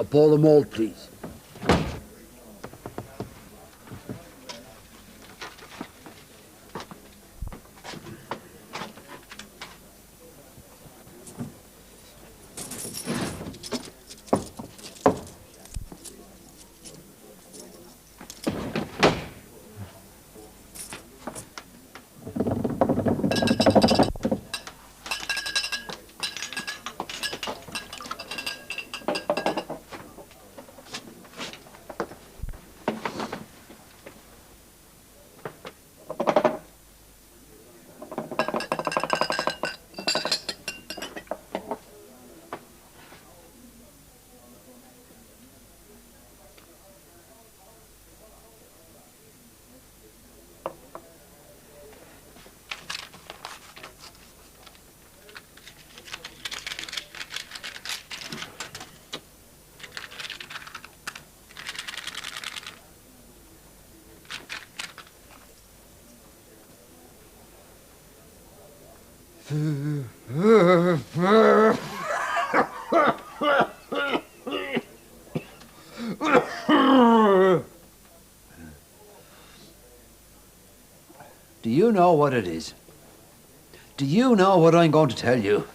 bowl of malt, please. Do you know what it is? Do you know what I'm going to tell you?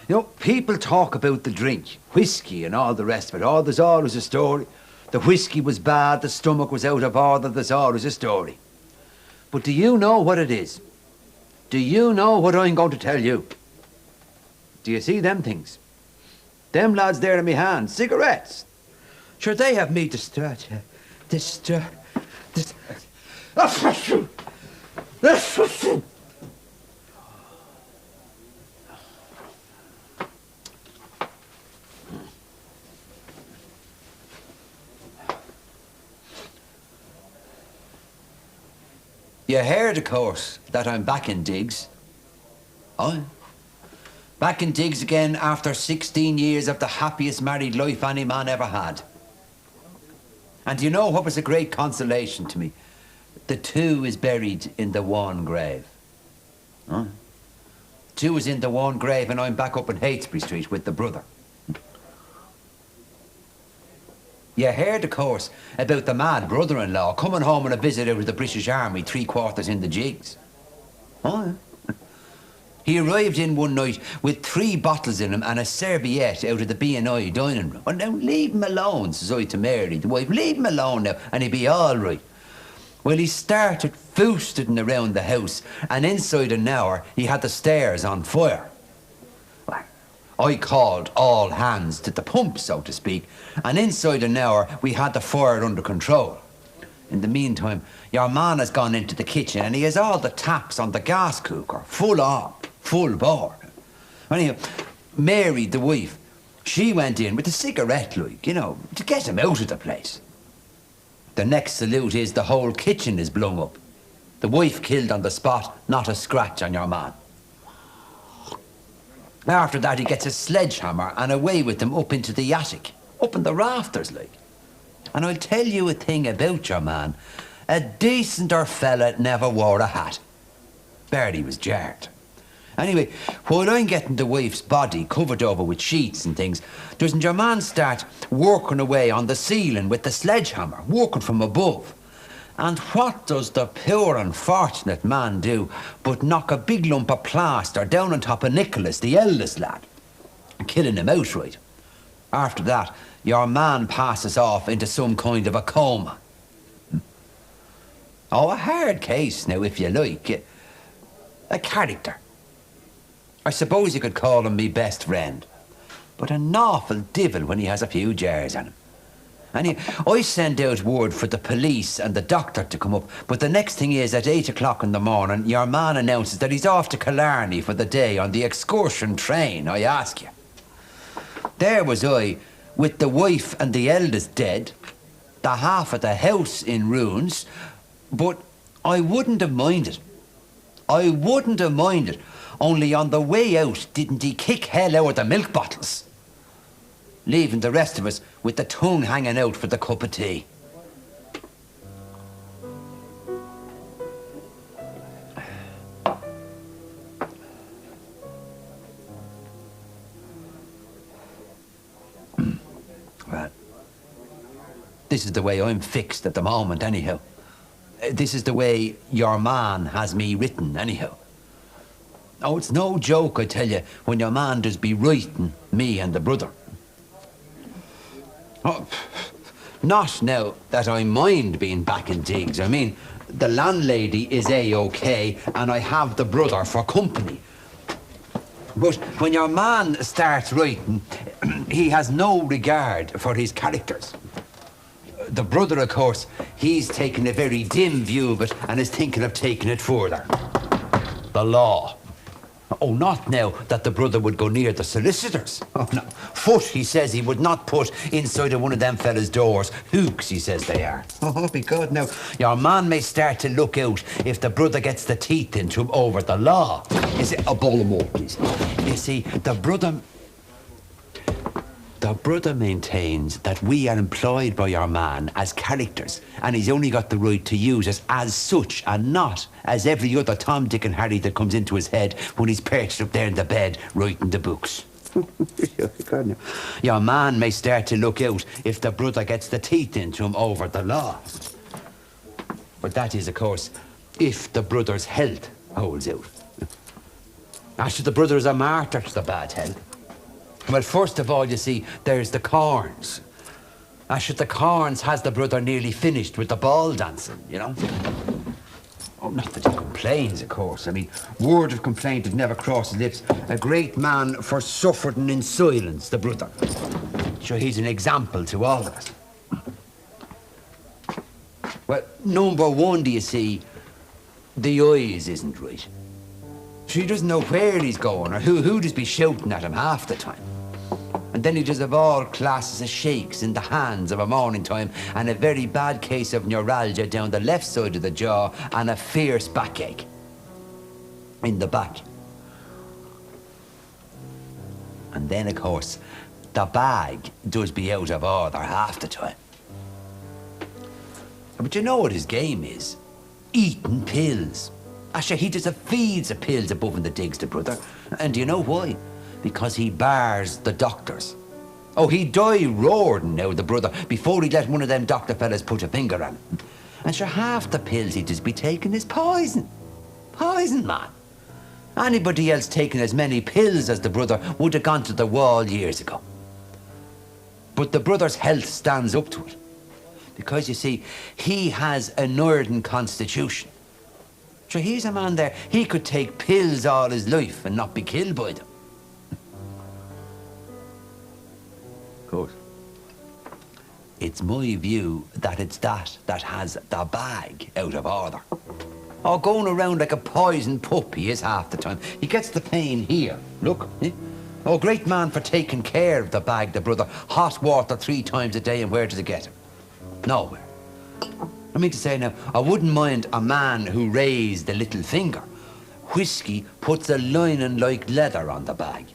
You know, people talk about the drink, whiskey and all the rest of it. Oh, there's always a story. The whiskey was bad, the stomach was out of order, there's always a story. But do you know what it is? Do you know what I'm going to tell you? Do you see them things? Them lads there in my hand, cigarettes. Sure, they have me distracted. You heard, of course, that I'm back in digs. Oh, back in digs again after 16 years of the happiest married life any man ever had. And you know what was a great consolation to me? The two is buried in the one grave. Huh? Two is in the one grave and I'm back up in Heytesbury Street with the brother. You heard, of course, about the mad brother-in-law coming home on a visit out of the British Army 3/4 in the jigs. Oh, yeah. He arrived in one night with 3 bottles in him and a serviette out of the B&I dining room. Well, now, leave him alone, says I to Mary, the wife. Leave him alone now, and he'll be all right. Well, he started foosting around the house, and inside an hour, he had the stairs on fire. I called all hands to the pump, so to speak, and inside an hour, we had the fire under control. In the meantime, your man has gone into the kitchen and he has all the taps on the gas cooker full on, full bore. Anyhow, Mary, the wife, she went in with a cigarette, like, you know, to get him out of the place. The next salute is the whole kitchen is blown up. The wife killed on the spot, not a scratch on your man. After that, he gets a sledgehammer and away with him up into the attic, up in the rafters, like. And I'll tell you a thing about your man. A decenter fella never wore a hat. Barely was jarred. Anyway, while I'm getting the wife's body covered over with sheets and things, doesn't your man start working away on the ceiling with the sledgehammer, working from above? And what does the poor unfortunate man do but knock a big lump of plaster down on top of Nicholas, the eldest lad, killing him outright? After that, your man passes off into some kind of a coma. Oh, a hard case now, if you like. A character. I suppose you could call him me best friend. But an awful divil when he has a few jars on him. Anyway, I send out word for the police and the doctor to come up, but the next thing is, at 8 o'clock in the morning, your man announces that he's off to Killarney for the day on the excursion train, I ask you. There was I, with the wife and the eldest dead, the half of the house in ruins, but I wouldn't have minded. I wouldn't have minded, only on the way out didn't he kick hell out of the milk bottles, leaving the rest of us with the tongue hanging out for the cup of tea. This is the way I'm fixed at the moment, anyhow. This is the way your man has me written, anyhow. Oh, it's no joke, I tell you, when your man does be writing me and the brother. Oh, not now that I mind being back in digs. I mean, the landlady is A-OK, and I have the brother for company. But when your man starts writing, he has no regard for his characters. The brother, of course, he's taken a very dim view of it and is thinking of taking it further. The law. Oh, not now that the brother would go near the solicitors. Oh, no. Foot, he says he would not put inside of one of them fellas' doors. Hooks, he says they are. Oh, be good now. Your man may start to look out if the brother gets the teeth into him over the law. Is it a bowl of more, please? You see, the brother maintains that we are employed by your man as characters, and he's only got the right to use us as such, and not as every other Tom, Dick and Harry that comes into his head when he's perched up there in the bed writing the books. Your man may start to look out if the brother gets the teeth into him over the law. But that is, of course, if the brother's health holds out. After the brother is a martyr to the bad health. Well, first of all, you see, there's the corns. After the corns has the brother nearly finished with the ball dancing, you know? Oh, not that he complains, of course. I mean, word of complaint had never crossed his lips. A great man for suffering in silence, the brother. Sure, he's an example to all of us. Well, number one, do you see, the eyes isn't right. He doesn't know where he's going or who does be shouting at him half the time. And then he does have all classes of shakes in the hands of a morning time and a very bad case of neuralgia down the left side of the jaw and a fierce backache in the back. And then, of course, the bag does be out of order half the time. But you know what his game is? Eating pills. Asher, he just feeds the pills above in the digs, the brother. And do you know why? Because he bars the doctors. Oh, he'd die roaring now, the brother, before he'd let one of them doctor fellas put a finger on him. And sure, half the pills he'd just be taking is poison. Poison, man. Anybody else taking as many pills as the brother would have gone to the wall years ago. But the brother's health stands up to it. Because, you see, he has a northern constitution. Sure, he's a man there, he could take pills all his life and not be killed by them. Of course. It's my view that it's that has the bag out of order. Oh, going around like a poisoned pup he is half the time. He gets the pain here, look. Eh? Oh, great man for taking care of the bag, the brother. Hot water 3 times a day, and where does it get him? Nowhere. I mean to say now, I wouldn't mind a man who raised the little finger. Whiskey puts a lining like leather on the bag.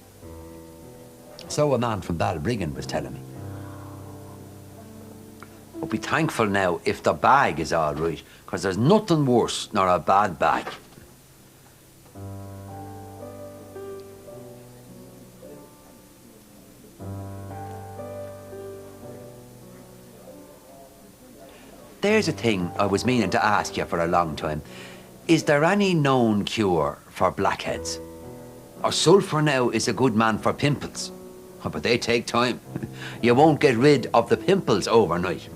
So a man from Balbriggan was telling me. But be thankful now if the bag is all right, because there's nothing worse nor a bad bag. There's a thing I was meaning to ask you for a long time. Is there any known cure for blackheads? Or sulphur now is a good man for pimples. Oh, but they take time. You won't get rid of the pimples overnight.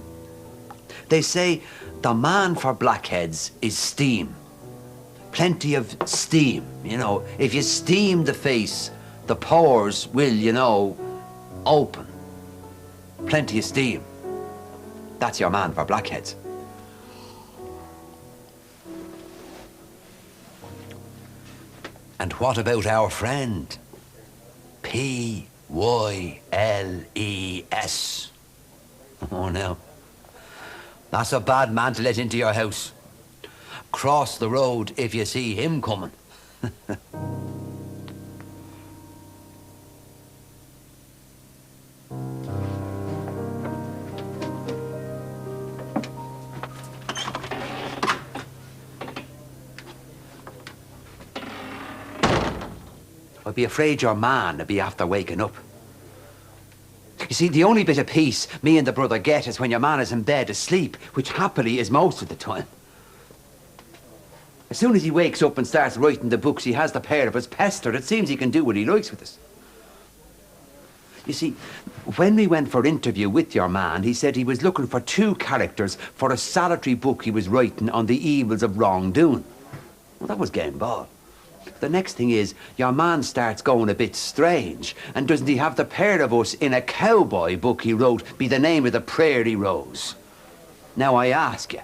They say the man for blackheads is steam. Plenty of steam, you know. If you steam the face, the pores will, you know, open. Plenty of steam. That's your man for blackheads. And what about our friend? Pyles. Oh, no. That's a bad man to let into your house. Cross the road if you see him coming. I'd be afraid your man would be after waking up. You see, the only bit of peace me and the brother get is when your man is in bed asleep, which happily is most of the time. As soon as he wakes up and starts writing the books, he has the pair of us pestered. It seems he can do what he likes with us. You see, when we went for interview with your man, he said he was looking for 2 characters for a solitary book he was writing on the evils of wrongdoing. Well, that was game ball. The next thing is, your man starts going a bit strange, and doesn't he have the pair of us in a cowboy book he wrote be the name of the Prairie Rose? Now I ask you,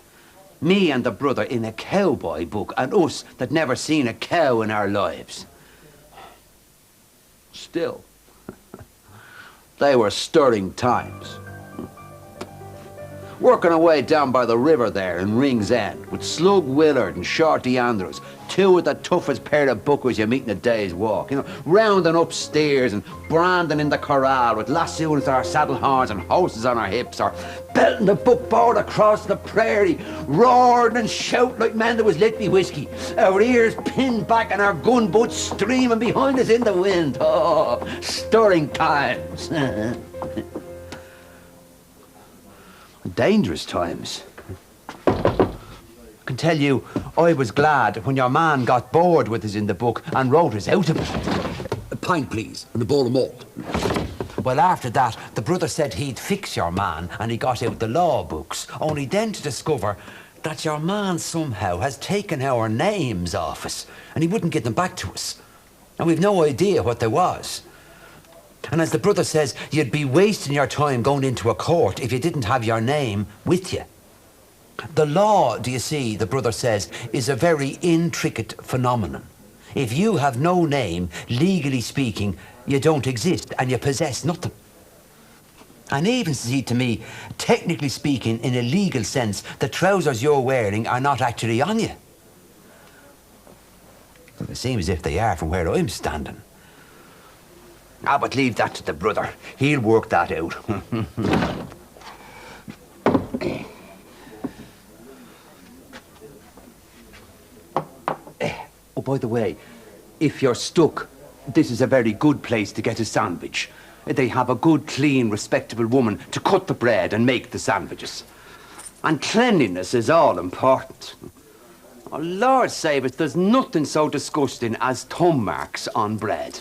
me and the brother in a cowboy book, and us that never seen a cow in our lives. Still, they were stirring times. Working away down by the river there in Ring's End with Slug Willard and Shorty Andrews, 2 of the toughest pair of buckers you meet in a day's walk. You know, rounding up steers and branding in the corral with lassoes to our saddle horns and horses on our hips, or belting the buckboard across the prairie, roaring and shouting like men that was lit me whiskey, our ears pinned back and our gun butts streaming behind us in the wind. Oh, stirring times. Dangerous times. I can tell you, I was glad when your man got bored with us in the book and wrote us out of it. A pint, please, and a bowl of malt. Well, after that, the brother said he'd fix your man and he got out the law books, only then to discover that your man somehow has taken our names off us and he wouldn't give them back to us. And we've no idea what there was. And as the brother says, you'd be wasting your time going into a court if you didn't have your name with you. The law, do you see, the brother says, is a very intricate phenomenon. If you have no name, legally speaking, you don't exist and you possess nothing. And even, says he to me, technically speaking, in a legal sense, the trousers you're wearing are not actually on you. Well, it seems as if they are from where I'm standing. Ah, but leave that to the brother. He'll work that out. Oh, by the way, if you're stuck, this is a very good place to get a sandwich. They have a good, clean, respectable woman to cut the bread and make the sandwiches. And cleanliness is all important. Oh, Lord save us, there's nothing so disgusting as thumb marks on bread.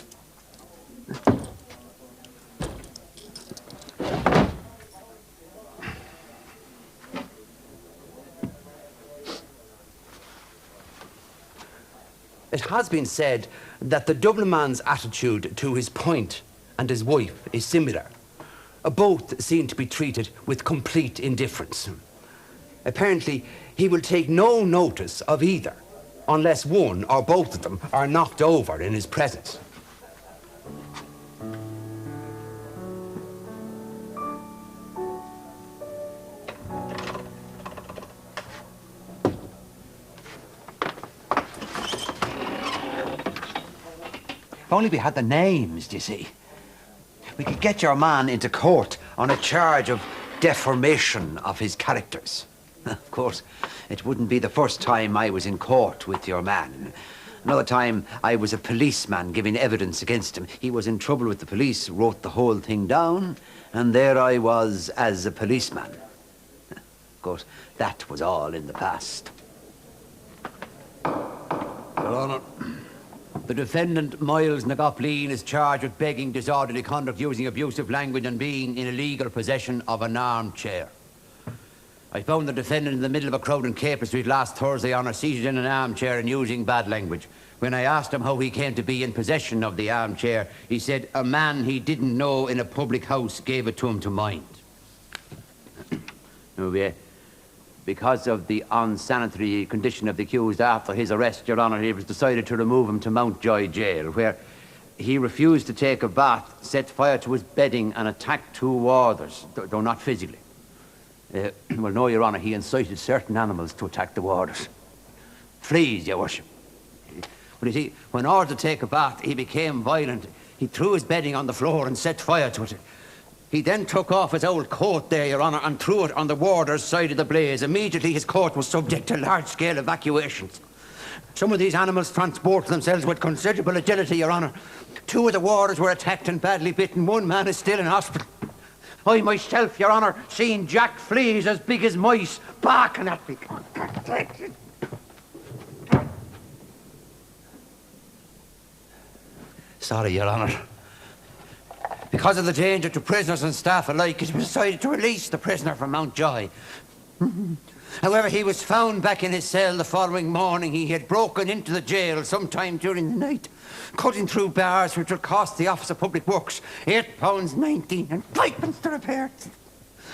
It has been said that the Dublin man's attitude to his point and his wife is similar. Both seem to be treated with complete indifference. Apparently, he will take no notice of either, unless one or both of them are knocked over in his presence. If only we had the names, do you see? We could get your man into court on a charge of deformation of his characters. Of course, it wouldn't be the first time I was in court with your man. Another time, I was a policeman giving evidence against him. He was in trouble with the police, wrote the whole thing down, and there I was as a policeman. Of course, that was all in the past. Your Honour, the defendant, Myles na Gopaleen, is charged with begging, disorderly conduct, using abusive language and being in illegal possession of an armchair. I found the defendant in the middle of a crowd in Capel Street last Thursday, Honour, seated in an armchair and using bad language. When I asked him how he came to be in possession of the armchair, he said a man he didn't know in a public house gave it to him to mind. Because of the unsanitary condition of the accused after his arrest, Your Honour, it was decided to remove him to Mountjoy Jail, where he refused to take a bath, set fire to his bedding and attacked 2 warders, though not physically. Well, no, Your Honour, he incited certain animals to attack the warders. Fleas, Your Worship. But you see, when ordered to take a bath, he became violent. He threw his bedding on the floor and set fire to it. He then took off his old coat there, Your Honour, and threw it on the warder's side of the blaze. Immediately his court was subject to large-scale evacuations. Some of these animals transported themselves with considerable agility, Your Honour. 2 of the warders were attacked and badly bitten. 1 man is still in hospital. I myself, Your Honour, seen jack fleas as big as mice barking at me. Sorry, Your Honour. Because of the danger to prisoners and staff alike, it was decided to release the prisoner from Mountjoy. However, he was found back in his cell the following morning. He had broken into the jail sometime during the night, cutting through bars which would cost the Office of Public Works £8.19 and 5p to repair.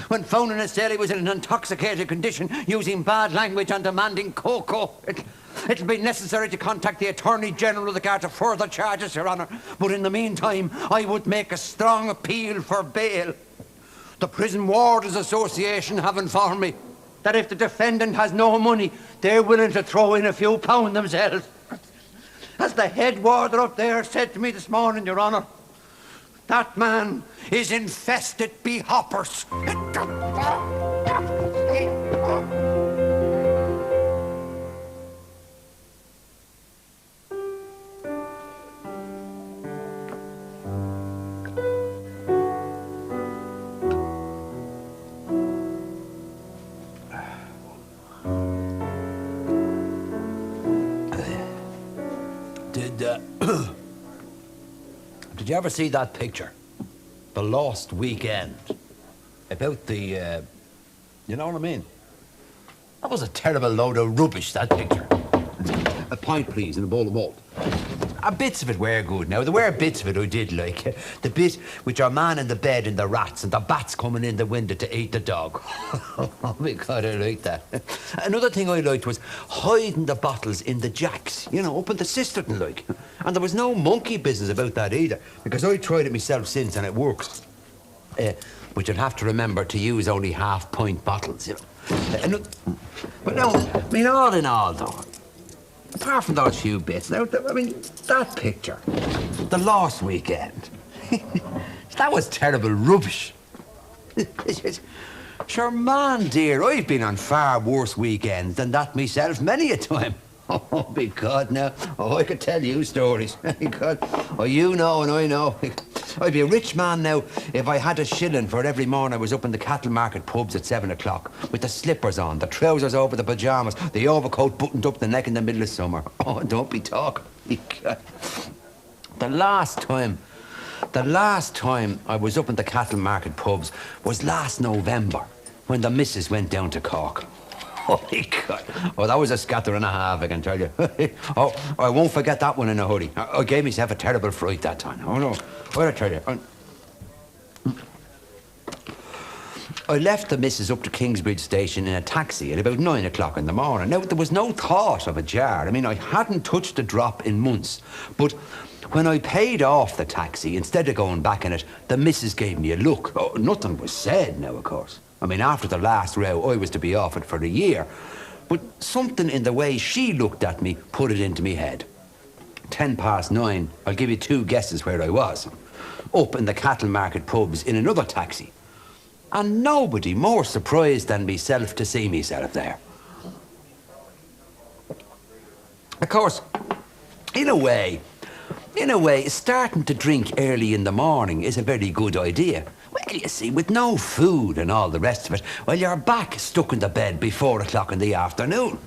When found in his cell, he was in an intoxicated condition, using bad language and demanding cocoa. It'll be necessary to contact the Attorney General with regard to further charges, Your Honour. But in the meantime, I would make a strong appeal for bail. The Prison Wardens Association have informed me that if the defendant has no money, they're willing to throw in a few pounds themselves. As the head warder up there said to me this morning, Your Honour, that man is infested by hoppers. Did you ever see that picture? The Lost Weekend. About the, you know what I mean? That was a terrible load of rubbish, that picture. A pint, please, and a bowl of malt. Bits of it were good. Now, there were bits of it I did like. The bit with your man in the bed and the rats and the bats coming in the window to eat the dog. Oh, my God, I liked that. Another thing I liked was hiding the bottles in the jacks, you know, up in the cistern, like. And there was no monkey business about that either, because I tried it myself since and it works. But you'll have to remember to use only half-pint bottles, you know. But no, I mean, all in all, though, apart from those few bits, now, I mean, that picture, the Lost Weekend, that was terrible rubbish. Sure, man, dear, I've been on far worse weekends than that myself many a time. Oh, my God, now. Oh, I could tell you stories. God. Oh, you know and I know. I'd be a rich man now if I had a shilling for every morning I was up in the cattle market pubs at 7 o'clock with the slippers on, the trousers over the pyjamas, the overcoat buttoned up the neck in the middle of summer. Oh, don't be talking. God. The last time I was up in the cattle market pubs was last November when the missus went down to Cork. Oh, my God. Oh, that was a scatter and a half, I can tell you. Oh, I won't forget that one in a hurry. I gave myself a terrible fright that time. Oh, no. What'd I tell you? I left the missus up to Kingsbridge Station in a taxi at about 9 o'clock in the morning. Now, there was no thought of a jar. I mean, I hadn't touched a drop in months. But when I paid off the taxi, instead of going back in it, the missus gave me a look. Oh, nothing was said now, of course. I mean, after the last row, I was to be off it for a year. But something in the way she looked at me put it into me head. 9:10, I'll give you 2 guesses where I was. Up in the cattle market pubs in another taxi. And nobody more surprised than myself to see myself there. Of course, in a way, starting to drink early in the morning is a very good idea. Well, you see, with no food and all the rest of it, well, you're back stuck in the bed by 4 o'clock in the afternoon.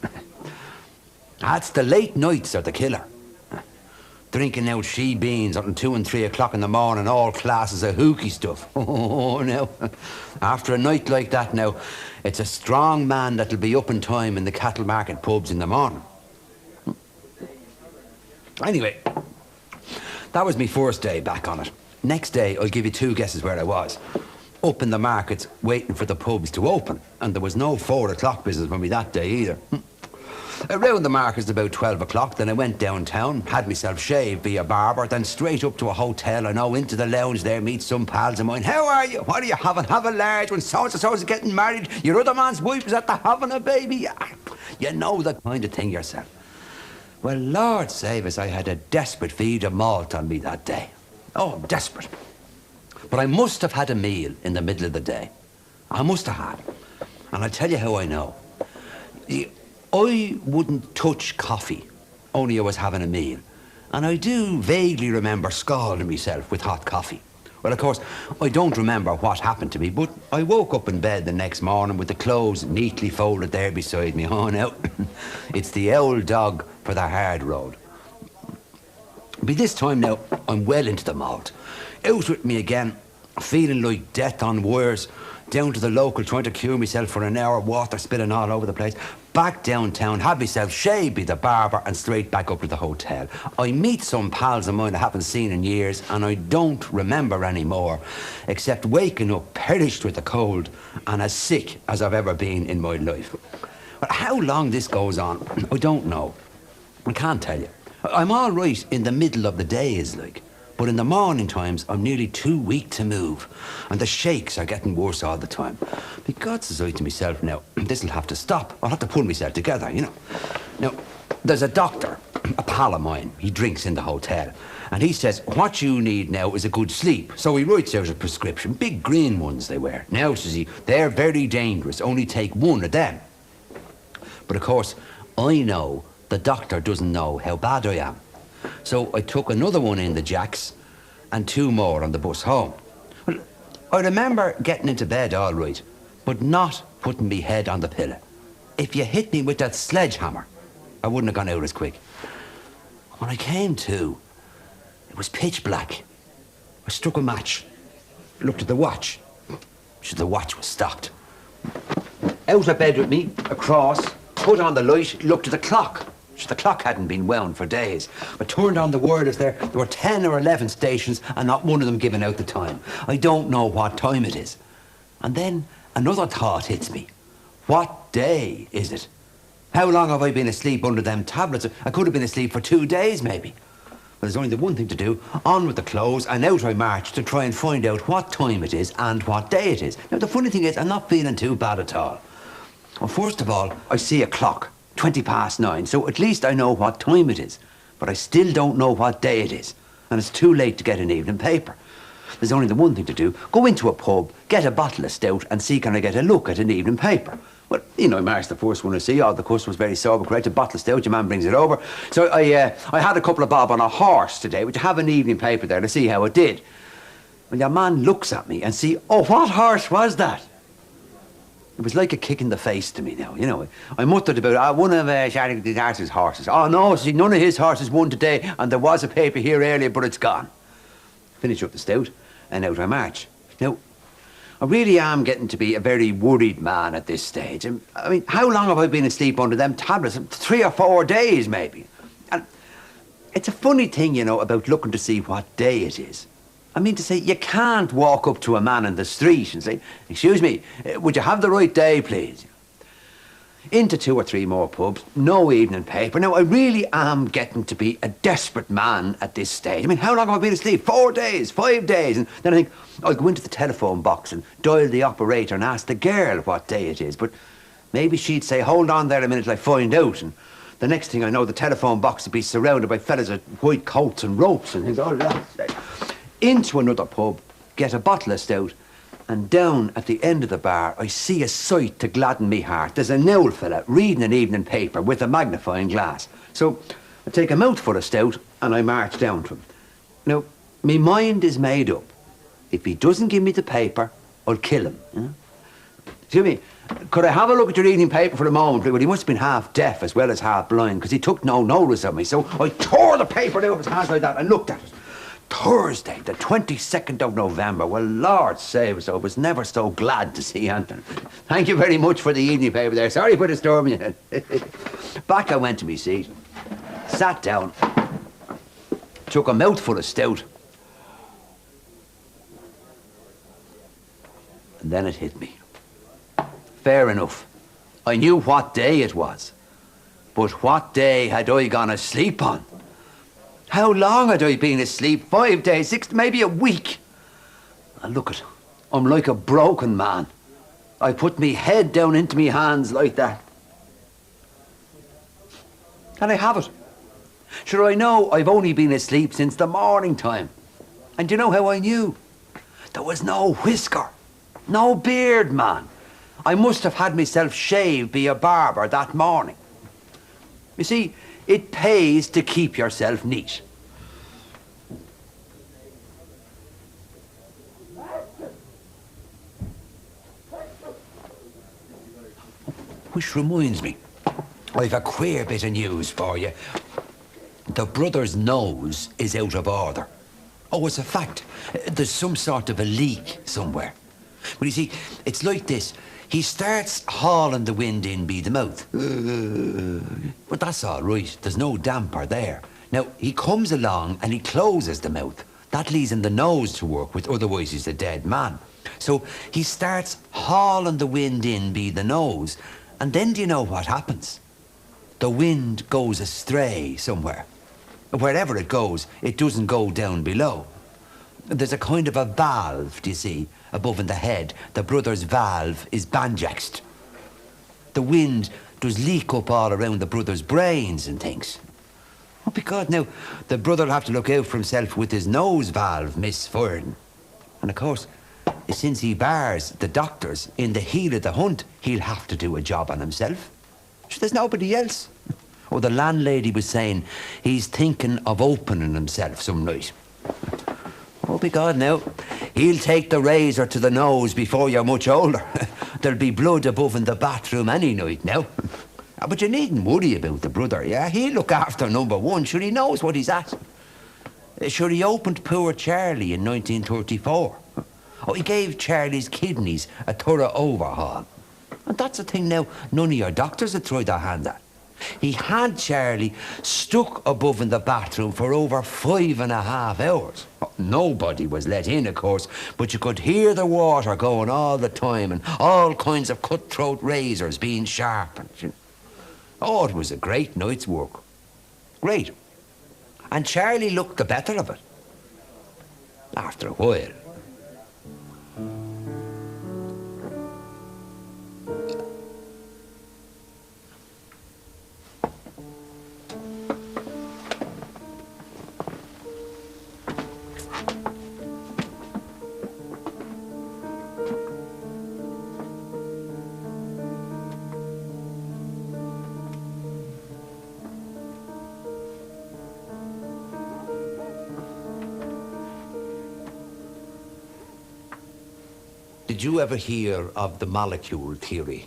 That's the late nights are the killer. Drinking out she beans until 2 and 3 o'clock in the morning, all classes of hooky stuff. Oh, no. After a night like that now, it's a strong man that'll be up in time in the cattle market pubs in the morning. Anyway, that was me first day back on it. Next day, I'll give you 2 guesses where I was. Up in the markets, waiting for the pubs to open. And there was no 4 o'clock business for me that day either. Around the markets about 12 o'clock, then I went downtown, had myself shaved by a barber, then straight up to a hotel, I know, into the lounge there, meet some pals of mine. How are you? What are you having? Have a large one. So-and-so is getting married. Your other man's wife is at the having a baby. You know the kind of thing yourself. Well, Lord save us, I had a desperate feed of malt on me that day. Oh, desperate. But I must have had a meal in the middle of the day. I must have had. And I'll tell you how I know. I wouldn't touch coffee, only I was having a meal. And I do vaguely remember scalding myself with hot coffee. Well, of course, I don't remember what happened to me, but I woke up in bed the next morning with the clothes neatly folded there beside me. Oh, no. It's the old dog for the hard road. By this time now, I'm well into the malt. Out with me again, feeling like death on wires. Down to the local, trying to cure myself for an hour, water spilling all over the place. Back downtown, had myself shaved by the barber and straight back up to the hotel. I meet some pals of mine I haven't seen in years and I don't remember anymore, except waking up perished with the cold and as sick as I've ever been in my life. But how long this goes on, I don't know. I can't tell you. I'm all right in the middle of the days, like. But in the morning times, I'm nearly too weak to move. And the shakes are getting worse all the time. Because, says I to myself, now, this'll have to stop. I'll have to pull myself together, you know. Now, there's a doctor, a pal of mine. He drinks in the hotel. And he says, what you need now is a good sleep. So he writes out a prescription. Big green ones they wear. Now, says he, they're very dangerous. Only take one of them. But of course, I know the doctor doesn't know how bad I am. So I took another one in the Jacks and 2 more on the bus home. Well, I remember getting into bed all right, but not putting me head on the pillow. If you hit me with that sledgehammer, I wouldn't have gone out as quick. When I came to, it was pitch black. I struck a match, looked at the watch. The watch was stopped. Out of bed with me, across, put on the light, looked at the clock. The clock hadn't been wound for days. I turned on the wireless there. There were 10 or 11 stations and not one of them giving out the time. I don't know what time it is. And then another thought hits me. What day is it? How long have I been asleep under them tablets? I could have been asleep for 2 days, maybe. But there's only the one thing to do. On with the clothes and out I march to try and find out what time it is and what day it is. Now, the funny thing is, I'm not feeling too bad at all. Well, first of all, I see a clock. 9:20, so at least I know what time it is. But I still don't know what day it is. And it's too late to get an evening paper. There's only the one thing to do. Go into a pub, get a bottle of stout and see can I get a look at an evening paper. Well, you know, Mark's the first one to see. All the customers very sober, correct? A bottle of stout, your man brings it over. So I had a couple of bob on a horse today. Would you have an evening paper there to see how it did? Well, your man looks at me and see, oh, what horse was that? It was like a kick in the face to me now, you know. I muttered about, one of Charlie Darcy's horses. Oh, no, see, none of his horses won today, and there was a paper here earlier, but it's gone. Finish up the stout, and out I march. Now, I really am getting to be a very worried man at this stage. I mean, how long have I been asleep under them tablets? 3 or 4 days, maybe. And it's a funny thing, you know, about looking to see what day it is. I mean to say, you can't walk up to a man in the street and say, excuse me, would you have the right day, please? Into 2 or 3 more pubs, no evening paper. Now, I really am getting to be a desperate man at this stage. I mean, how long have I been asleep? 4 days, 5 days. And then I think, I'll go into the telephone box and dial the operator and ask the girl what day it is. But maybe she'd say, hold on there a minute till I find out. And the next thing I know, the telephone box would be surrounded by fellas with white coats and ropes and things. Oh, that's into another pub, get a bottle of stout, and down at the end of the bar, I see a sight to gladden me heart. There's an old fella reading an evening paper with a magnifying glass. So I take a mouthful of stout and I march down to him. Now, my mind is made up. If he doesn't give me the paper, I'll kill him. You know? Excuse me, could I have a look at your evening paper for a moment? Well, he must have been half deaf as well as half blind, because he took no notice of me. So I tore the paper out of his hands like that and looked at it. Thursday, the 22nd of November. Well, Lord save us, I was never so glad to see Anton. Thank you very much for the evening paper there. Sorry for disturbing you. Back I went to my seat, sat down, took a mouthful of stout, and then it hit me. Fair enough. I knew what day it was, but what day had I gone asleep on? How long had I been asleep? 5 days, 6, maybe a week. And look at, I'm like a broken man. I put me head down into me hands like that. And I have it. Sure, I know I've only been asleep since the morning time. And do you know how I knew? There was no whisker, no beard, man. I must have had myself shaved by a barber that morning. You see, it pays to keep yourself neat. Which reminds me, I've a queer bit of news for you. The brother's nose is out of order. Oh, it's a fact. There's some sort of a leak somewhere. But you see, it's like this. He starts hauling the wind in by the mouth. But that's all right. There's no damper there. Now, he comes along and he closes the mouth. That leaves him the nose to work with, otherwise he's a dead man. So he starts hauling the wind in by the nose. And then do you know what happens? The wind goes astray somewhere. Wherever it goes, it doesn't go down below. There's a kind of a valve, do you see, above in the head. The brother's valve is banjaxed. The wind does leak up all around the brother's brains and things. Oh, because now, the brother'll have to look out for himself with his nose valve misfiring. And of course, since he bars the doctors in the heel of the hunt, he'll have to do a job on himself. So there's nobody else. Oh, the landlady was saying he's thinking of opening himself some night. Oh, by God, now, he'll take the razor to the nose before you're much older. There'll be blood above in the bathroom any night now. But you needn't worry about the brother, yeah? He'll look after number one, sure he knows what he's at. Sure, he opened poor Charlie in 1934. Oh, he gave Charlie's kidneys a thorough overhaul. And that's the thing now, none of your doctors had tried their hand at. He had Charlie stuck above in the bathroom for over 5.5 hours. Oh, nobody was let in, of course, but you could hear the water going all the time and all kinds of cutthroat razors being sharpened. Oh, it was a great night's work. Great. And Charlie looked the better of it. After a while. Did you ever hear of the molecule theory?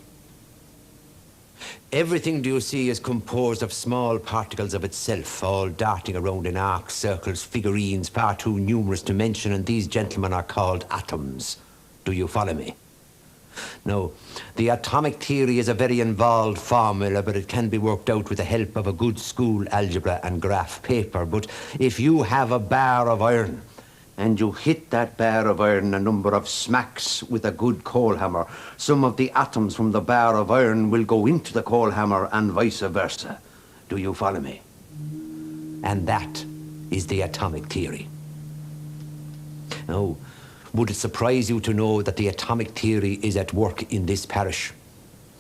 Everything, do you see, is composed of small particles of itself, all darting around in arcs, circles, figurines, far too numerous to mention, and these gentlemen are called atoms. Do you follow me? No, the atomic theory is a very involved formula, but it can be worked out with the help of a good school algebra and graph paper. But if you have a bar of iron, and you hit that bar of iron a number of smacks with a good coal hammer, some of the atoms from the bar of iron will go into the coal hammer and vice versa. Do you follow me? And that is the atomic theory. Now, would it surprise you to know that the atomic theory is at work in this parish?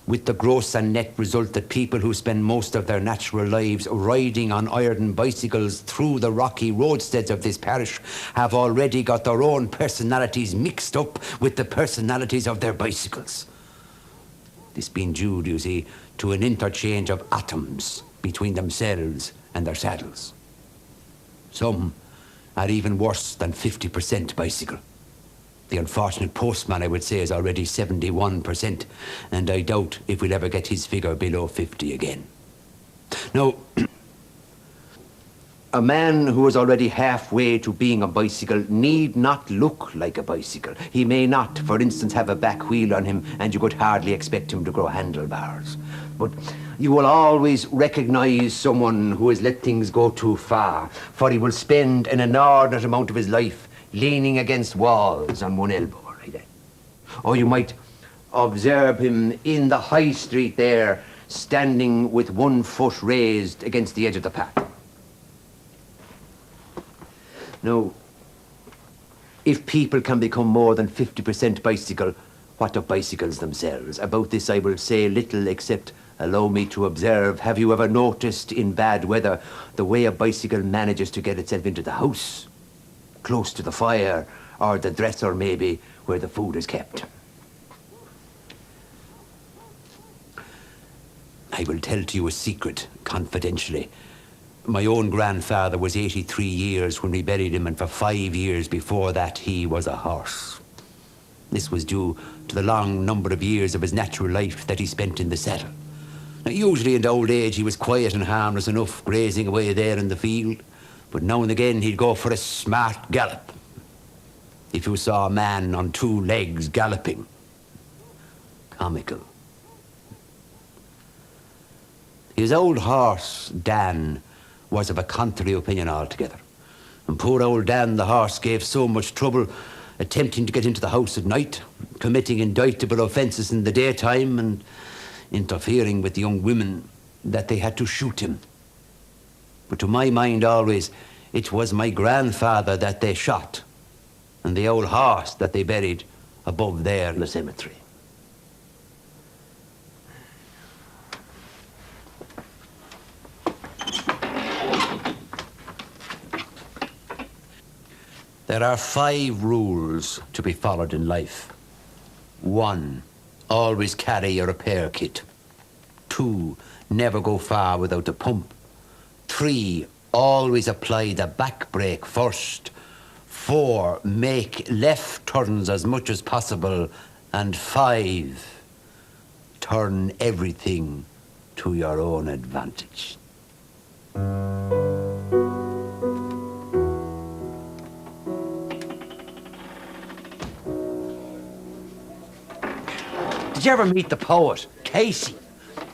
With the gross and net result that people who spend most of their natural lives riding on iron bicycles through the rocky roadsteads of this parish have already got their own personalities mixed up with the personalities of their bicycles. This being due, you see, to an interchange of atoms between themselves and their saddles. Some are even worse than 50% bicycle. The unfortunate postman, I would say, is already 71%, and I doubt if we'll ever get his figure below 50 again. Now, a man who is already halfway to being a bicycle need not look like a bicycle. He may not, for instance, have a back wheel on him, and you could hardly expect him to grow handlebars. But you will always recognise someone who has let things go too far, for he will spend an inordinate amount of his life leaning against walls on one elbow, right there. Or you might observe him in the high street there, standing with one foot raised against the edge of the path. Now, if people can become more than 50% bicycle, what of bicycles themselves? About this I will say little, except allow me to observe, have you ever noticed in bad weather the way a bicycle manages to get itself into the house? Close to the fire, or the dresser maybe, where the food is kept. I will tell to you a secret, confidentially. My own grandfather was 83 years when we buried him, and for 5 years before that he was a horse. This was due to the long number of years of his natural life that he spent in the saddle. Now, usually in the old age he was quiet and harmless enough, grazing away there in the field. But now and again he'd go for a smart gallop. If you saw a man on 2 legs galloping, comical. His old horse, Dan, was of a contrary opinion altogether. And poor old Dan, the horse, gave so much trouble attempting to get into the house at night, committing indictable offences in the daytime and interfering with the young women, that they had to shoot him. But to my mind always, it was my grandfather that they shot and the old horse that they buried above there in the cemetery. There are 5 rules to be followed in life. 1, always carry your repair kit. 2, never go far without a pump. 3, always apply the back brake first. 4, make left turns as much as possible. And 5, turn everything to your own advantage. Did you ever meet the poet, Casey?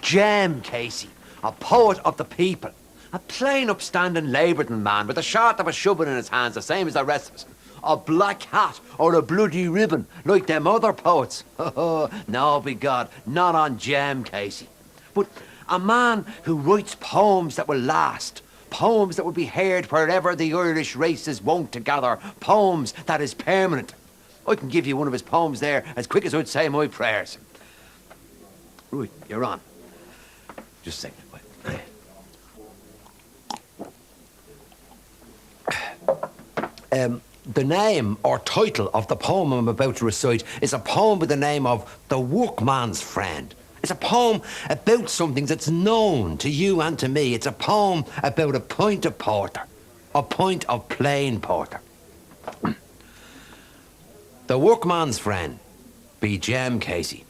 Jem Casey, a poet of the people. A plain, upstanding labouring man with a short of a shovel in his hands, the same as the rest of us. A black hat or a bloody ribbon, like them other poets. No, by God, not on Jem Casey. But a man who writes poems that will last. Poems that will be heard wherever the Irish race is wont to gather. Poems that is permanent. I can give you one of his poems there as quick as I'd say my prayers. Right, you're on. Just a second. The name or title of the poem I'm about to recite is a poem with the name of The Workman's Friend. It's a poem about something that's known to you and to me. It's a poem about a pint of porter, a pint of plain porter. The Workman's Friend, by Jem Casey.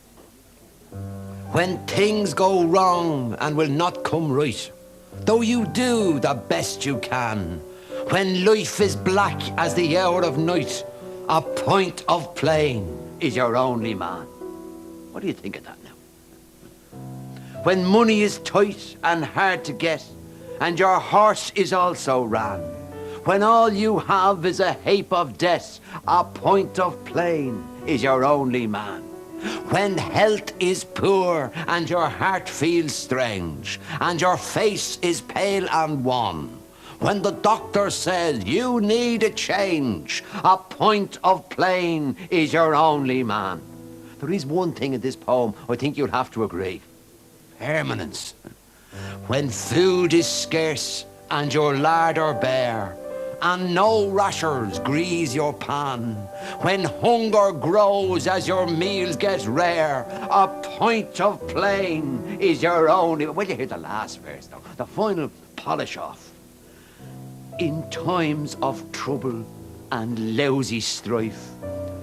When things go wrong and will not come right, though you do the best you can, when life is black as the hour of night, a pint of plain is your only man. What do you think of that now? When money is tight and hard to get, and your horse is also ran, when all you have is a heap of debt, a pint of plain is your only man. When health is poor and your heart feels strange and your face is pale and wan, when the doctor says you need a change, a pint of plain is your only man. There is one thing in this poem I think you'll have to agree. Permanence. When food is scarce and your larder bare, and no rashers grease your pan, when hunger grows as your meals get rare, a pint of plain is your only... Well, you hear the last verse, though, the final polish off. In times of trouble and lousy strife,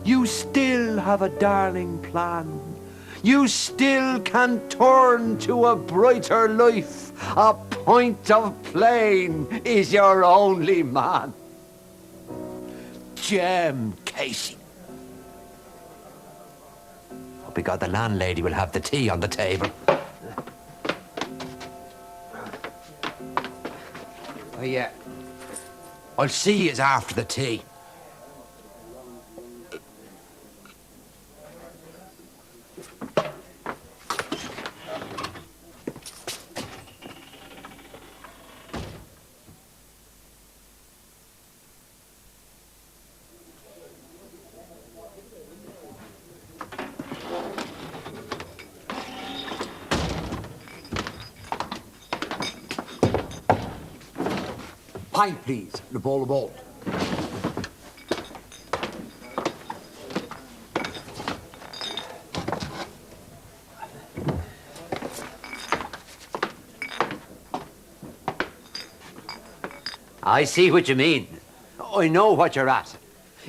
you still have a darling plan. You still can turn to a brighter life. A pint of plain is your only man. Jem Casey. Oh, by God, the landlady will have the tea on the table. Oh, yeah. I'll see you after the tea. Pint, please, and a bowl of malt. I see what you mean. I know what you're at.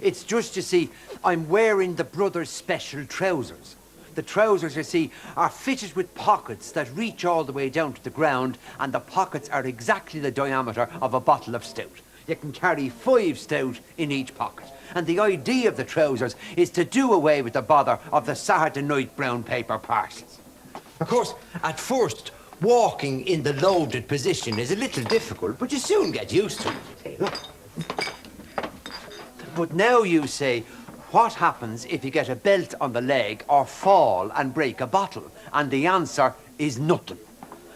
It's just, you see, I'm wearing the Brothers' special trousers. The trousers, you see, are fitted with pockets that reach all the way down to the ground, and the pockets are exactly the diameter of a bottle of stout. You can carry 5 stout in each pocket. And the idea of the trousers is to do away with the bother of the Saturday night brown paper parcels. Of course, at first, walking in the loaded position is a little difficult, but you soon get used to it. Hey, look. But now you say, what happens if you get a belt on the leg or fall and break a bottle? And the answer is nothing,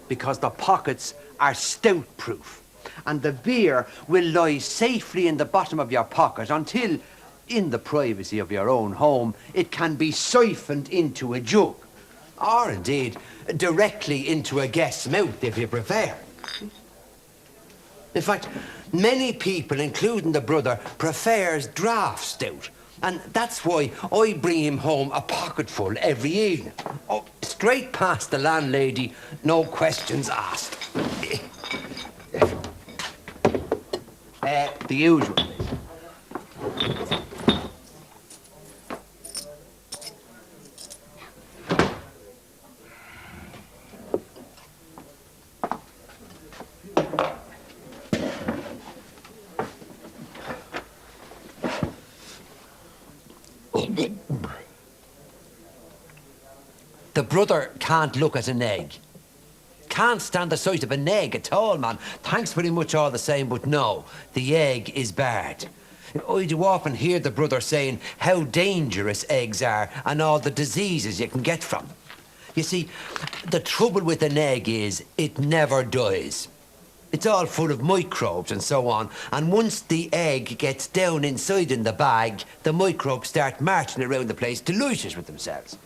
because the pockets are stout-proof. And the beer will lie safely in the bottom of your pocket until, in the privacy of your own home, it can be siphoned into a jug. Or indeed, directly into a guest's mouth, if you prefer. In fact, many people, including the brother, prefers draft stout. And that's why I bring him home a pocketful every evening. Oh, straight past the landlady, no questions asked. The usual. The brother can't look at an egg. Can't stand the sight of an egg at all, man. Thanks very much all the same, but no, the egg is barred. I do often hear the brother saying how dangerous eggs are and all the diseases you can get from them. You see, the trouble with an egg is it never dies. It's all full of microbes and so on, and once the egg gets down inside in the bag, the microbes start marching around the place delicious with themselves.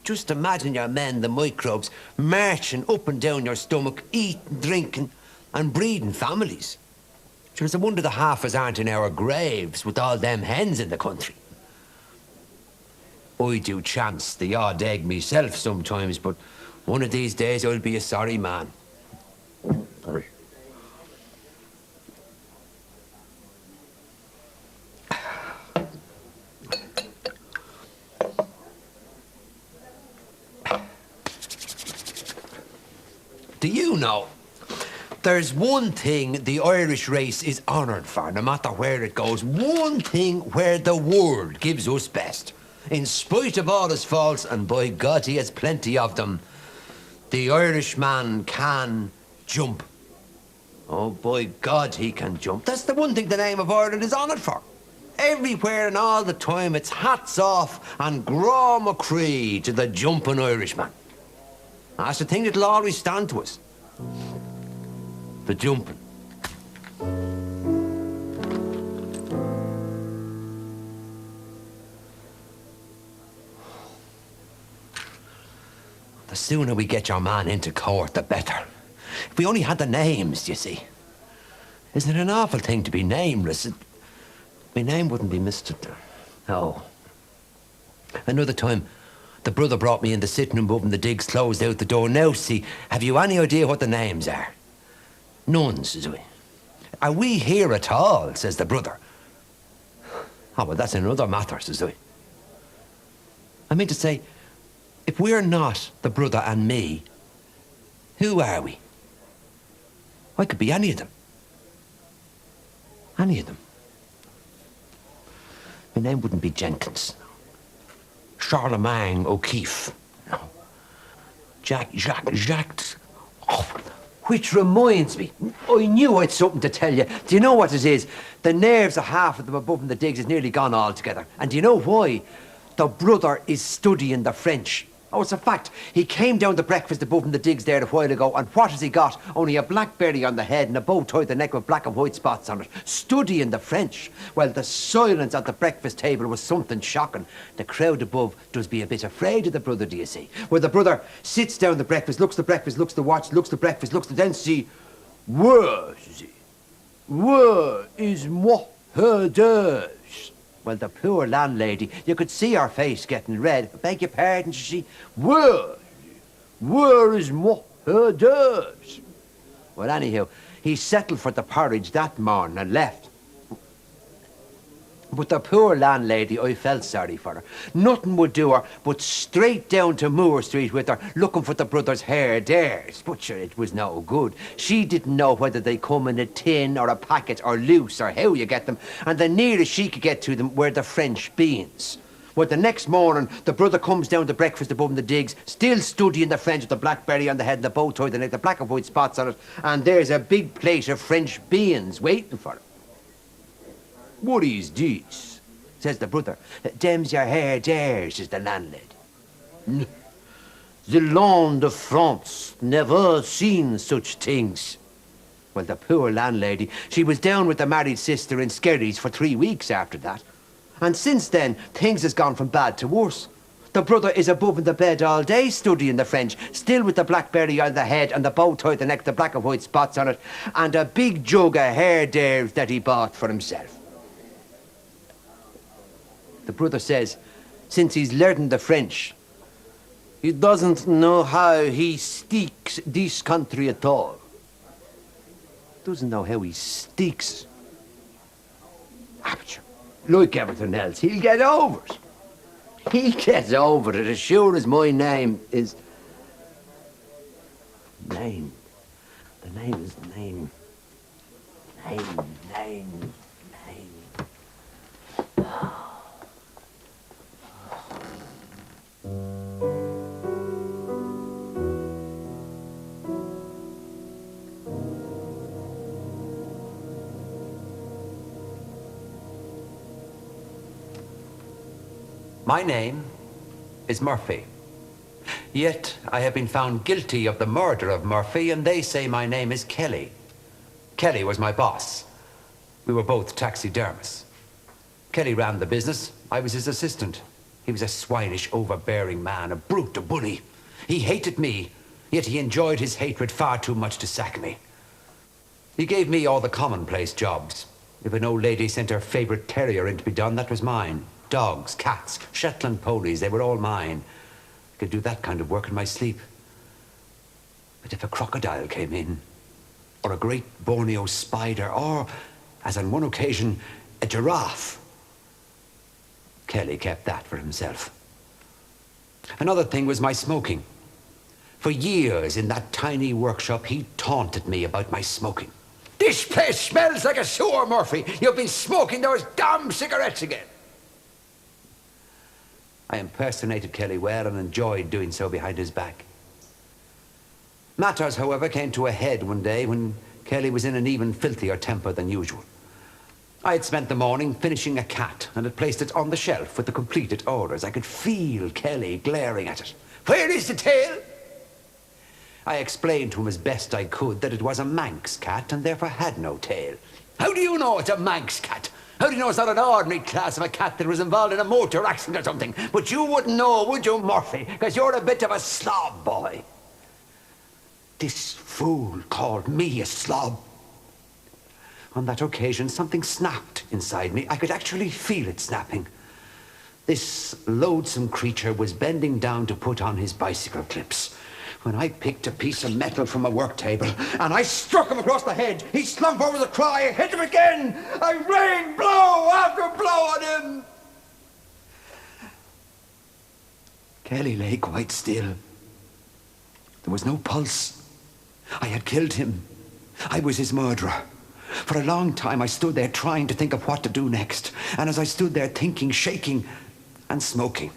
Just imagine your men, the microbes, marching up and down your stomach, eating, drinking, and breeding families. Sure, it's a wonder the half of us aren't in our graves with all them hens in the country. I do chance the odd egg myself sometimes, but one of these days I'll be a sorry man. Sorry. Do you know, there's one thing the Irish race is honoured for, no matter where it goes. One thing where the world gives us best. In spite of all his faults, and by God he has plenty of them, the Irishman can jump. Oh, by God he can jump. That's the one thing the name of Ireland is honoured for. Everywhere and all the time, it's hats off and Gra McCree to the jumping Irishman. That's the thing that'll always stand to us. The jumping. The sooner we get your man into court, the better. If we only had the names, you see. Isn't it an awful thing to be nameless? My name wouldn't be Mr. No. Another time, the brother brought me in the sitting room above and the digs closed out the door. Now, see, have you any idea what the names are? None, says we. Are we here at all, says the brother. Oh, well, that's another matter, says I. I mean to say, if we're not the brother and me, who are we? I could be any of them. Any of them. My name wouldn't be Jenkins. Charlemagne O'Keefe. No. Jacques. Oh, Which reminds me, I knew I'd something to tell you. Do you know what it is? The nerves of half of them above in the digs is nearly gone altogether. And do you know why? The brother is studying the French. Oh, it's a fact. He came down to breakfast above in the digs there a while ago, and what has he got? Only a blackberry on the head and a bow tie the neck with black and white spots on it. Studying the French. Well, the silence at the breakfast table was something shocking. The crowd above does be a bit afraid of the brother, do you see? Where the brother sits down the breakfast, looks the breakfast, looks the watch, looks the breakfast, looks the then see. Where is he? Where is moi her does? Well, the poor landlady, you could see her face getting red. I beg your pardon, she. Where is moi her does? Well, anyhow, he settled for the porridge that morning and left. But the poor landlady, I felt sorry for her. Nothing would do her but straight down to Moore Street with her, looking for the brothers' hair dares. But sure, it was no good. She didn't know whether they come in a tin or a packet or loose or how you get them, and the nearest she could get to them were the French beans. Well, the next morning, the brother comes down to breakfast above the digs, still studying the French with the blackberry on the head and the bow tie, the black and white spots on it, and there's a big plate of French beans waiting for him. "What is this?" says the brother. "Them's your hair dares," says the landlady. "The land of France never seen such things." Well, the poor landlady, she was down with the married sister in Skerries for 3 weeks after that. And since then, things has gone from bad to worse. The brother is above in the bed all day studying the French, still with the blackberry on the head and the bow tie the neck, the black and white spots on it, and a big jug of hair dares that he bought for himself. The brother says, since he's learned the French, he doesn't know how he speaks this country at all. Doesn't know how he speaks. But like everything else, he'll get over it. He gets over it as sure as my name is... Name. The name is name. Name. My name is Murphy. Yet I have been found guilty of the murder of Murphy, and they say my name is Kelly. Kelly was my boss. We were both taxidermists. Kelly ran the business. I was his assistant. He was a swinish, overbearing man, a brute, a bully. He hated me, yet he enjoyed his hatred far too much to sack me. He gave me all the commonplace jobs. If an old lady sent her favourite terrier in to be done, that was mine. Dogs, cats, Shetland ponies, they were all mine. I could do that kind of work in my sleep. But if a crocodile came in, or a great Borneo spider, or, as on one occasion, a giraffe, Kelly kept that for himself. Another thing was my smoking. For years in that tiny workshop, he taunted me about my smoking. "This place smells like a sewer, Murphy. You've been smoking those damn cigarettes again." I impersonated Kelly well and enjoyed doing so behind his back. Matters, however, came to a head one day when Kelly was in an even filthier temper than usual. I had spent the morning finishing a cat and had placed it on the shelf with the completed orders. I could feel Kelly glaring at it. "Where is the tail?" I explained to him as best I could that it was a Manx cat and therefore had no tail. "How do you know it's a Manx cat? How do you know it's not an ordinary class of a cat that was involved in a motor accident or something? But you wouldn't know, would you, Murphy? Because you're a bit of a slob boy." This fool called me a slob. On that occasion, something snapped inside me. I could actually feel it snapping. This loathsome creature was bending down to put on his bicycle clips when I picked a piece of metal from a work table and I struck him across the head. He slumped over the cry. I hit him again. I rained blow after blow on him. Kelly lay quite still. There was no pulse. I had killed him. I was his murderer. For a long time I stood there trying to think of what to do next. And as I stood there thinking, shaking and smoking,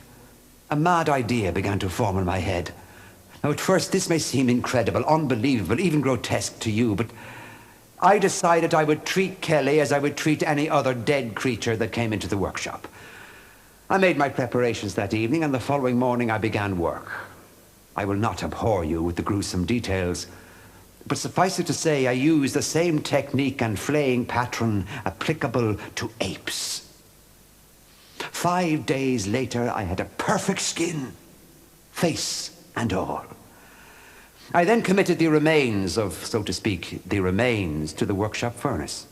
a mad idea began to form in my head. Now, at first, this may seem incredible, unbelievable, even grotesque to you, but I decided I would treat Kelly as I would treat any other dead creature that came into the workshop. I made my preparations that evening, and the following morning I began work. I will not abhor you with the gruesome details, but suffice it to say, I used the same technique and flaying pattern applicable to apes. 5 days later, I had a perfect skin, face and all. I then committed the remains of, so to speak, the remains to the workshop furnace.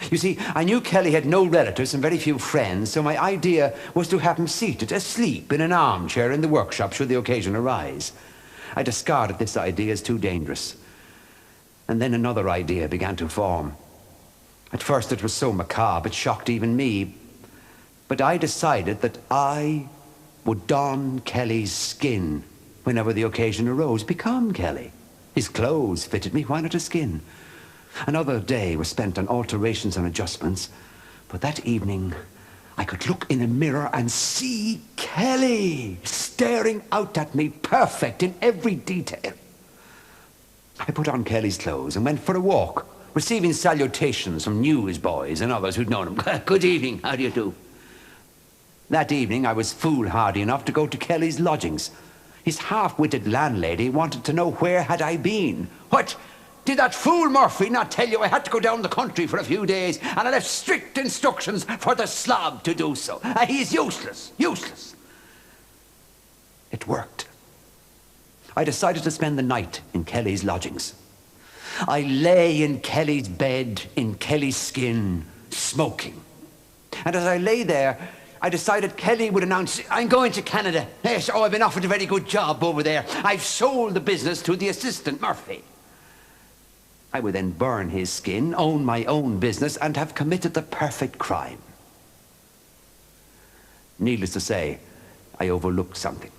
You see, I knew Kelly had no relatives and very few friends, so my idea was to have him seated asleep in an armchair in the workshop should the occasion arise. I discarded this idea as too dangerous. And then another idea began to form. At first it was so macabre it shocked even me. But I decided that I would don Kelly's skin whenever the occasion arose. Become Kelly. His clothes fitted me, why not his skin? Another day was spent on alterations and adjustments, but that evening I could look in a mirror and see Kelly staring out at me, perfect in every detail. I put on Kelly's clothes and went for a walk, receiving salutations from newsboys and others who'd known him. Good evening, how do you do? That evening I was foolhardy enough to go to Kelly's lodgings. His half-witted landlady wanted to know where had I been. What? Did that fool Murphy not tell you I had to go down the country for a few days, and I left strict instructions for the slob to do so? He's useless, useless. It worked. I decided to spend the night in Kelly's lodgings. I lay in Kelly's bed, in Kelly's skin, smoking. And as I lay there, I decided Kelly would announce, I'm going to Canada. Yes, I've been offered a very good job over there. I've sold the business to the assistant Murphy. I would then burn his skin, own my own business, and have committed the perfect crime. Needless to say, I overlooked something.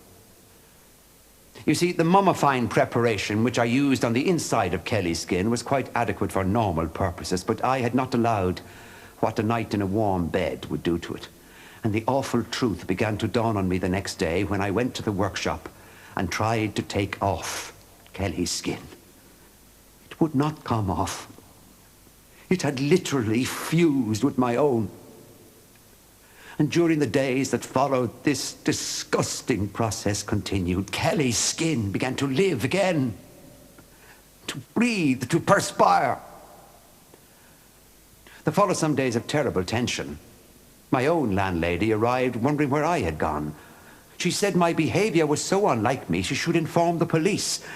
You see, the mummifying preparation which I used on the inside of Kelly's skin was quite adequate for normal purposes, but I had not allowed what a night in a warm bed would do to it. And the awful truth began to dawn on me the next day when I went to the workshop and tried to take off Kelly's skin. It would not come off. It had literally fused with my own. And during the days that followed, this disgusting process continued. Kelly's skin began to live again, to breathe, to perspire. There followed some days of terrible tension. My own landlady arrived wondering where I had gone. She said my behavior was so unlike me she should inform the police.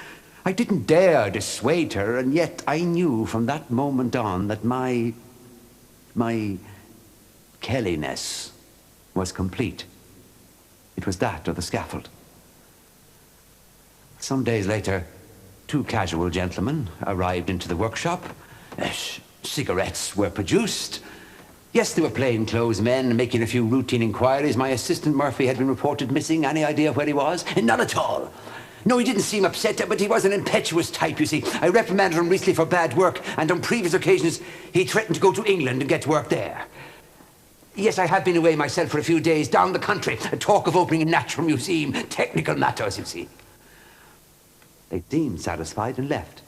I didn't dare dissuade her, and yet I knew from that moment on that my Kellyness was complete. It was that of the scaffold. Some days later, two casual gentlemen arrived into the workshop. Cigarettes were produced. Yes, they were plainclothes men making a few routine inquiries. My assistant Murphy had been reported missing. Any idea where he was? Not at all. No, he didn't seem upset, but he was an impetuous type, you see. I reprimanded him recently for bad work, and on previous occasions, he threatened to go to England and get work there. Yes, I have been away myself for a few days, down the country. Talk of opening a natural museum, technical matters, you see. They seemed satisfied and left.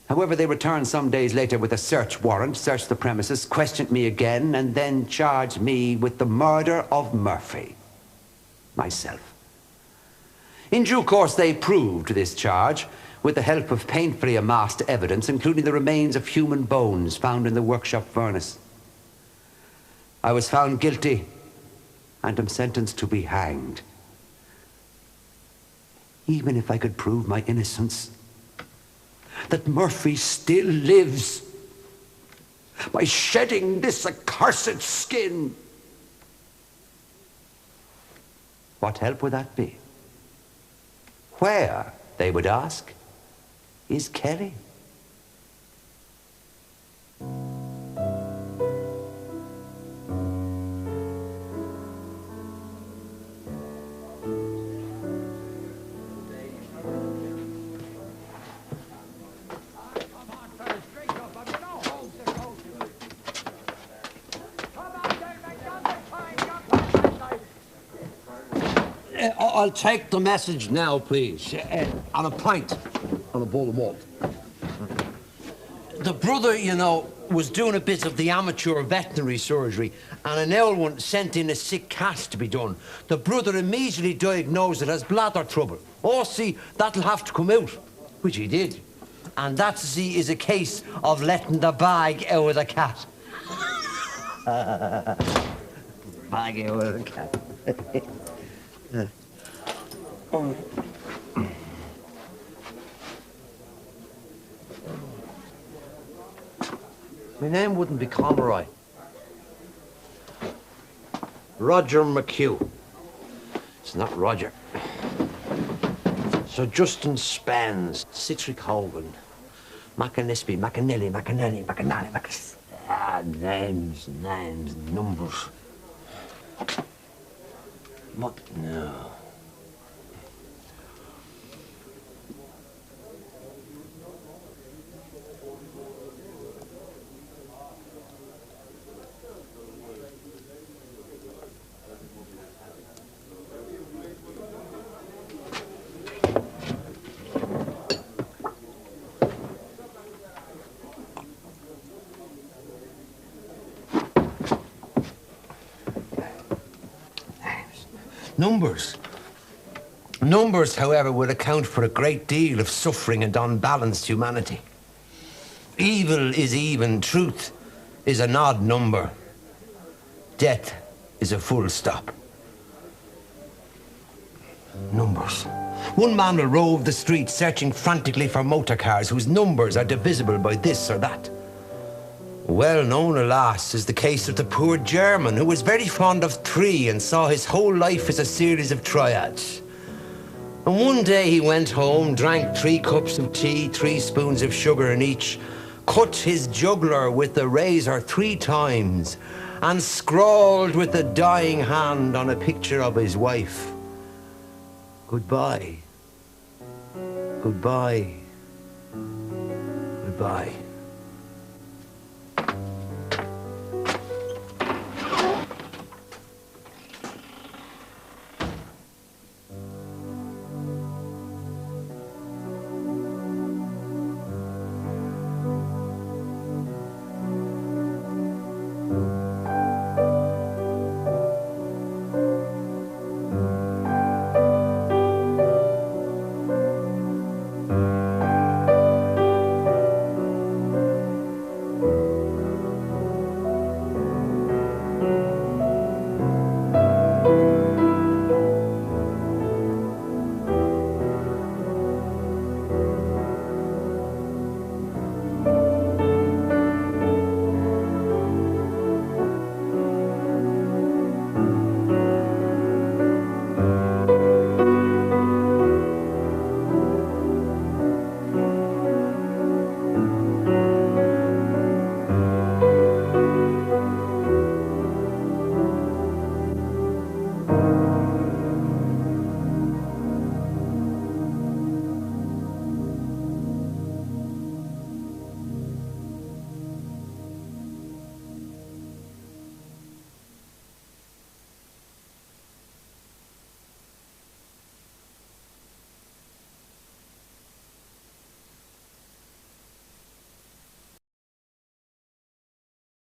However, they returned some days later with a search warrant, searched the premises, questioned me again, and then charged me with the murder of Murphy, myself. In due course, they proved this charge with the help of painfully amassed evidence, including the remains of human bones found in the workshop furnace. I was found guilty and am sentenced to be hanged. Even if I could prove my innocence, that Murphy still lives by shedding this accursed skin, what help would that be? Where, they would ask, is Kelly? I'll take the message now, please. On a pint. On a bowl of malt. The brother, you know, was doing a bit of the amateur veterinary surgery, and an old one sent in a sick cat to be done. The brother immediately diagnosed it as bladder trouble. Oh, see, that'll have to come out. Which he did. And that, see, is a case of letting the bag out of the cat. Bag out of the cat. My name wouldn't be Conroy. Roger McHugh. It's not Roger. Sir Justin Spence, Citric Hogan, McAnispy, McAnelli, McAnelli, McAnally, names, numbers. What? No. Numbers. Numbers, however, would account for a great deal of suffering and unbalanced humanity. Evil is even, truth is an odd number. Death is a full stop. Numbers. One man will rove the streets searching frantically for motor cars whose numbers are divisible by this or that. Well known, alas, is the case of the poor German who was very fond of 3 and saw his whole life as a series of triads. And one day he went home, drank 3 cups of tea, 3 spoons of sugar in each, cut his jugular with the razor 3 times, and scrawled with a dying hand on a picture of his wife, "Goodbye, goodbye, goodbye."